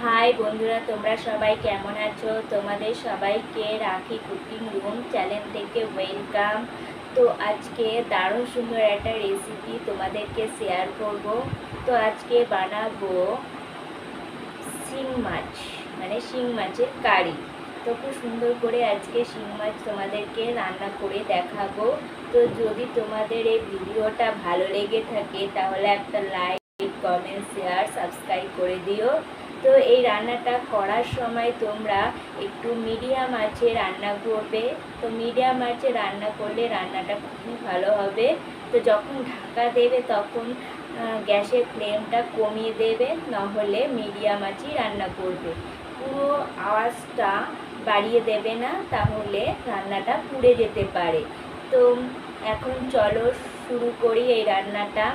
High বন্ধুরা, তোমরা সবাই কেমন আছো? তোমাদের সবাইকে রাখি কুকিং রুম চ্যানেল থেকে ওয়েলকাম। তো আজকে দারুণ সুন্দর একটা রেসিপি তোমাদেরকে শেয়ার করব। তো আজকে বানাবো শিং মাছ, মানে শিং মাছের কারি। তো খুব সুন্দর করে আজকে শিং মাছ তোমাদেরকে রান্না করে দেখাবো। তো যদি তোমাদের এই ভিডিওটা ভালো লেগে থাকে তাহলে একটা লাইক, কমেন্ট, শেয়ার, সাবস্ক্রাইব করে দিও। তো এই রান্নাটা করার সময় তোমরা একটু মিডিয়াম আঁচে রান্না করবে। তো মিডিয়াম আঁচে রান্না করলে রান্নাটা খুবই ভালো হবে। তো যখন ঢাকা দেবে তখন গ্যাসের ফ্লেমটা কমিয়ে দেবে, নাহলে মিডিয়াম আঁচেই রান্না করবে। পুরো আওয়াজটা বাড়িয়ে দেবে না, তাহলে রান্নাটা পুড়ে যেতে পারে। তো এখন চলো শুরু করি এই রান্নাটা।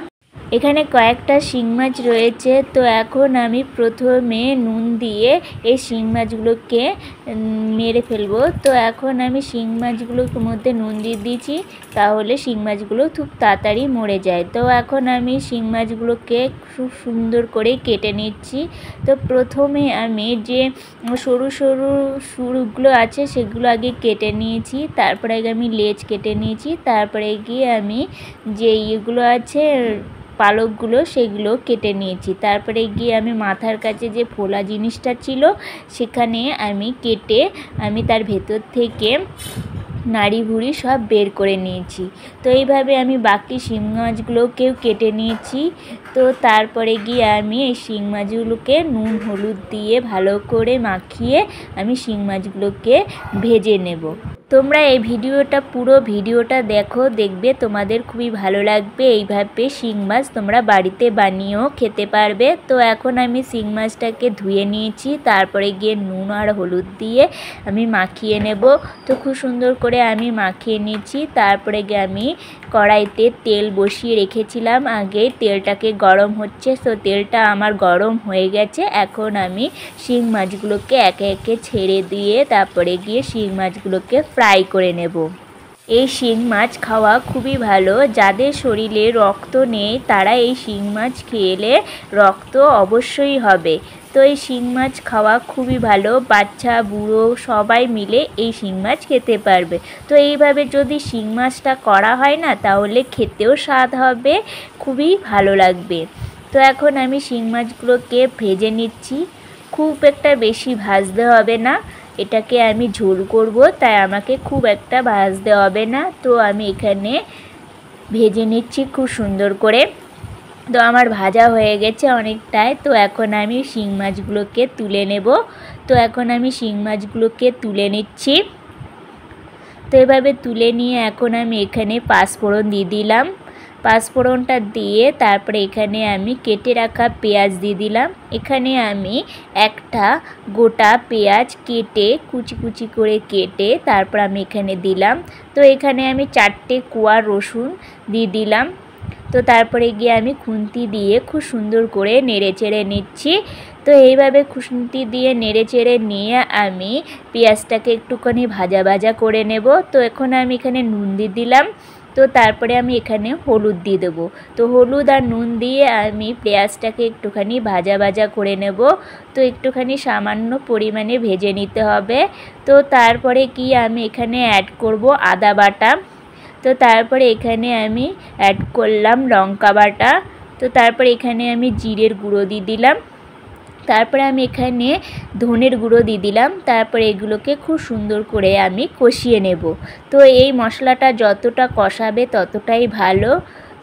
এখানে কয়েকটা শিং মাছ রয়েছে। তো এখন আমি প্রথমে নুন দিয়ে এই শিং মাছগুলোকে মেরে ফেলবো। তো এখন আমি শিং মাছগুলোর মধ্যে নুন দিয়ে দিয়েছি, তাহলে শিং মাছগুলো খুব তাড়াতাড়ি মরে যায়। তো এখন আমি শিং মাছগুলোকে খুব সুন্দর করে কেটে নিচ্ছি। তো প্রথমে আমি যে সরু সরু সুরগুলো আছে সেগুলো আগে কেটে নিয়েছি, তারপরে আমি লেজ কেটে নিয়েছি, তারপরে গিয়ে আমি যে ইয়েগুলো আছে পালকগুলো সেগুলো কেটে নিয়েছি। তারপরে গিয়ে আমি মাথার কাছে যে ফোলা জিনিসটা ছিল সেখানে আমি কেটে আমি তার ভেতর থেকে নাড়ি ভুড়ি সব বের করে নিয়েছি। তো এইভাবে আমি বাকি শিং মাছগুলোকেও কেটে নিয়েছি। তো তারপরে গিয়ে আমি এই শিং মাছগুলোকে নুন হলুদ দিয়ে ভালো করে মাখিয়ে আমি শিং মাছগুলোকে ভেজে নেব। তোমরা এই পুরো ভিডিওটা দেখো, দেখবে তোমাদের খুবই ভালো লাগবে। এইভাবে শিং মাছ তোমরা বাড়িতে বানিয়েও খেতে পারবে। তো এখন আমি শিং মাছটাকে ধুয়ে নিয়েছি, তারপরে গিয়ে নুন আর হলুদ দিয়ে আমি মাখিয়ে নেব। তো খুব সুন্দর করে আমি মাখিয়ে নিয়েছি। তারপরে গিয়ে আমি কড়াইতে তেল বসিয়ে রেখেছিলাম আগে, তেলটাকে গরম হচ্ছে। তো তেলটা আমার গরম হয়ে গেছে। এখন আমি শিং মাছগুলোকে একে একে ছেড়ে দিয়ে তারপরে গিয়ে শিং মাছগুলোকে ফ্রাই করে নেব। এই শিং মাছ খাওয়া খুবই ভালো। যাদের শরীরে রক্ত নেই তারা এই শিং মাছ খেলে রক্ত অবশ্যই হবে। তো এই শিং মাছ খাওয়া খুবই ভালো, বাচ্চা বুড়ো সবাই মিলে এই শিং মাছ খেতে পারবে। তো এইভাবে যদি শিং মাছটা করা হয় না, তাহলে খেতেও স্বাদ হবে, খুবই ভালো লাগবে। তো এখন আমি শিং মাছগুলোকে ভেজে নিচ্ছি। খুব একটা বেশি ভাজতে হবে না, এটাকে আমি ঝোল করব, তাই আমাকে খুব একটা ভাজতে হবে না। তো আমি এখানে ভেজে নিচ্ছি খুব সুন্দর করে। তো আমার ভাজা হয়ে গেছে অনেকটাই। তো এখন আমি শিং মাছগুলোকে তুলে নেব। তো এখন আমি শিং মাছগুলোকে তুলে নিচ্ছি। তো এভাবে তুলে নিয়ে এখন আমি এখানে পাঁচফোড়ন দিয়ে দিলাম। পাঁচফোড়নটা দিয়ে তারপরে এখানে আমি কেটে রাখা পেঁয়াজ দিয়ে দিলাম। এখানে আমি একটা গোটা পেঁয়াজ কেটে কুচি কুচি করে কেটে তারপর আমি এখানে দিলাম। তো এখানে আমি 4টে কোয়া রসুন দিয়ে দিলাম। তো তারপরে গিয়ে আমি খুন্তি দিয়ে খুব সুন্দর করে নেড়ে চেড়ে নিচ্ছি। তো এইভাবে খুন্তি দিয়ে নেড়ে চেড়ে নিয়ে আমি পেঁয়াজটাকে একটুখানি ভাজা ভাজা করে নেব। তো এখন আমি এখানে নুন দিয়ে দিলাম। তো তারপরে আমি এখানে হলুদ দিয়ে দেবো। তো হলুদ আর নুন দিয়ে আমি পেঁয়াজটাকে একটুখানি ভাজা ভাজা করে নেব। তো একটুখানি সামান্য পরিমাণে ভেজে নিতে হবে। তো তারপরে কি আমি এখানে অ্যাড করব আদা বাটা। তো তারপরে এখানে আমি অ্যাড করলাম লঙ্কা বাটা। তো তারপরে এখানে আমি জিরের গুঁড়ো দিয়ে দিলাম। তারপরে আমি এখানে ধনের গুঁড়ো দিয়ে দিলাম। তারপরে এগুলোকে খুব সুন্দর করে আমি কষিয়ে নেব। তো এই মশলাটা যতটা কষাবে ততটাই ভালো।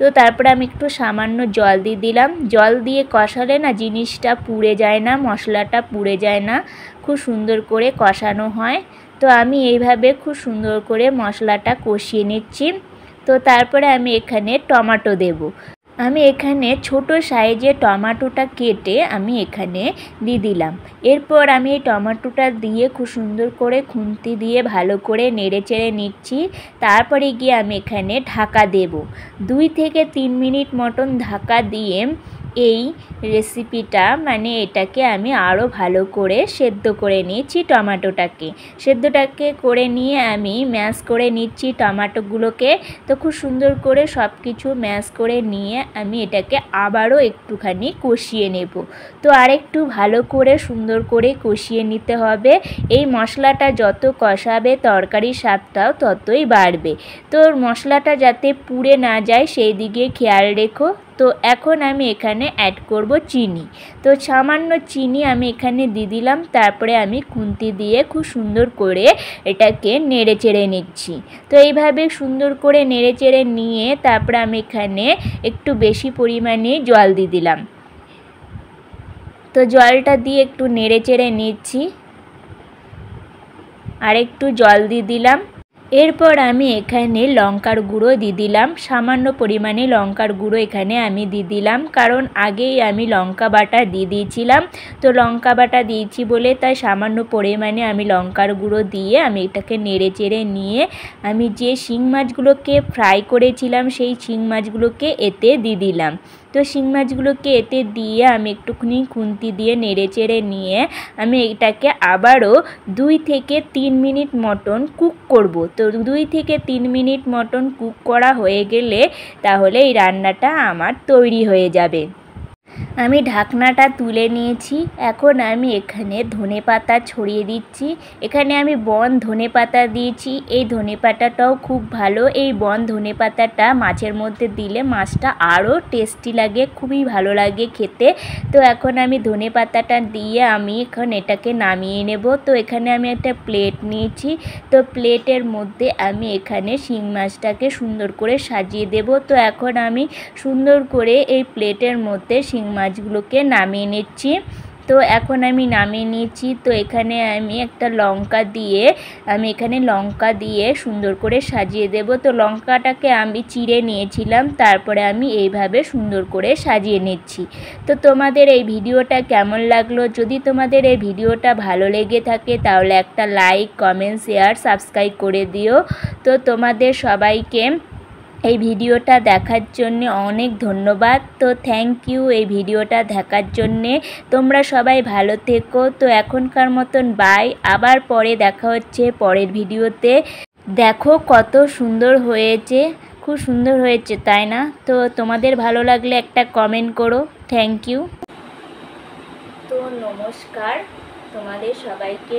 তো তারপরে আমি একটু সামান্য জল দিয়ে দিলাম। জল দিয়ে কষালে না জিনিসটা পুড়ে যায় না, মশলাটা পুড়ে যায় না, খুব সুন্দর করে কষানো হয়। তো আমি এইভাবে খুব সুন্দর করে মশলাটা কষিয়ে নিচ্ছি। তো তারপরে আমি এখানে টমেটো দেব। আমি এখানে ছোট সাইজে টমেটোটা কেটে আমি এখানে দিয়ে দিলাম। এরপর আমি এই টমেটোটা দিয়ে খুব সুন্দর করে খুন্তি দিয়ে ভালো করে নেড়ে চেড়ে নিচ্ছি। তারপরে গিয়ে আমি এখানে ঢাকা দেব। 2 থেকে 3 মিনিট মতন ঢাকা দিয়ে এই রেসিপিটা মানে এটাকে আমি আরও ভালো করে সেদ্ধ করে নিয়েছি। সেদ্ধটাকে করে নিয়ে আমি ম্যাশ করে নিচ্ছি টমেটোগুলোকে। তো খুব সুন্দর করে সব কিছু ম্যাশ করে নিয়ে আমি এটাকে আবারও একটুখানি কষিয়ে নেব। তো আরেকটু ভালো করে সুন্দর করে কষিয়ে নিতে হবে। এই মশলাটা যত কষাবে তরকারির স্বাদটাও ততই বাড়বে। তো মশলাটা যাতে পুড়ে না যায় সেই দিকে খেয়াল রেখো। তো এখন আমি এখানে অ্যাড করব চিনি। তো সামান্য চিনি আমি এখানে দিয়ে দিলাম। তারপরে আমি খুন্তি দিয়ে খুব সুন্দর করে এটাকে নেড়ে চেড়ে নিচ্ছি। তো এইভাবে সুন্দর করে নেড়ে চেড়ে নিয়ে তারপরে আমি এখানে একটু বেশি পরিমাণে জল দিয়ে দিলাম। তো জলটা দিয়ে একটু নেড়ে চেড়ে নিচ্ছি। আর একটু জল দিয়ে দিলাম। এরপর আমি এখানে লঙ্কার গুঁড়ো দিয়ে দিলাম। সামান্য পরিমাণে লঙ্কার গুঁড়ো এখানে আমি দিয়ে দিলাম, কারণ আগেই আমি লঙ্কা বাটা দিয়ে দিয়েছিলাম। তো লঙ্কা বাটা দিয়েছি বলে তাই সামান্য পরিমাণে আমি লঙ্কার গুঁড়ো দিয়ে আমি এটাকে নেড়ে চেড়ে নিয়ে আমি যে শিং মাছগুলোকে ফ্রাই করেছিলাম সেই শিং মাছগুলোকে এতে দিয়ে দিলাম। তো শিং মাছগুলোকে এতে দিয়ে আমি একটুখানি খুন্তি দিয়ে নেড়ে চেড়ে নিয়ে আমি এটাকে আবারও 2 থেকে 3 মিনিট মতন কুক করব। তো 2 থেকে 3 মিনিট মতন কুক করা হয়ে গেলে তাহলে এই রান্নাটা আমার তৈরি হয়ে যাবে। আমি ঢাকনাটা তুলে নিয়েছি। এখন আমি এখানে ধনেপাতা ছড়িয়ে দিচ্ছি। এখানে আমি বন ধনেপাতা দিয়েছি। এই ধনেপাতাটাও খুব ভালো। এই বন ধনেপাতাটা মাছের মধ্যে দিলে মাছটা আরও টেস্টি লাগে, খুবই ভালো লাগে খেতে। তো এখন আমি ধনেপাতাটা দিয়ে আমি এখন এটাকে নামিয়ে নেব। তো এখানে আমি একটা প্লেট নিয়েছি। তো প্লেটের মধ্যে আমি এখানে শিং মাছটাকে সুন্দর করে সাজিয়ে দেব। তো এখন আমি সুন্দর করে এই প্লেটের মধ্যে শিং মাছগুলোকে নামিয়ে নিচ্ছি। তো এখন আমি নামিয়ে নিয়েছি। তো এখানে আমি একটা লঙ্কা দিয়ে সুন্দর করে সাজিয়ে দেব। তো লঙ্কাটাকে আমি চিড়ে নিয়েছিলাম, তারপরে আমি এইভাবে সুন্দর করে সাজিয়ে নিচ্ছি। তো তোমাদের এই ভিডিওটা কেমন লাগলো? যদি তোমাদের এই ভিডিওটা ভালো লেগে থাকে তাহলে একটা লাইক, কমেন্ট, শেয়ার, সাবস্ক্রাইব করে দিও। তো তোমাদের সবাইকে এই ভিডিওটা দেখার জন্য অনেক ধন্যবাদ। তো থ্যাংক ইউ এই ভিডিওটা দেখার জন্যে। তোমরা সবাই ভালো থেকো। তো এখনকার মতন বাই। আবার পরে দেখা হচ্ছে পরের ভিডিওতে। দেখো কত সুন্দর হয়েছে, খুব সুন্দর হয়েছে তাই না? তো তোমাদের ভালো লাগলে একটা কমেন্ট করো। Thank you. তো নমস্কার তোমাদের সবাইকে।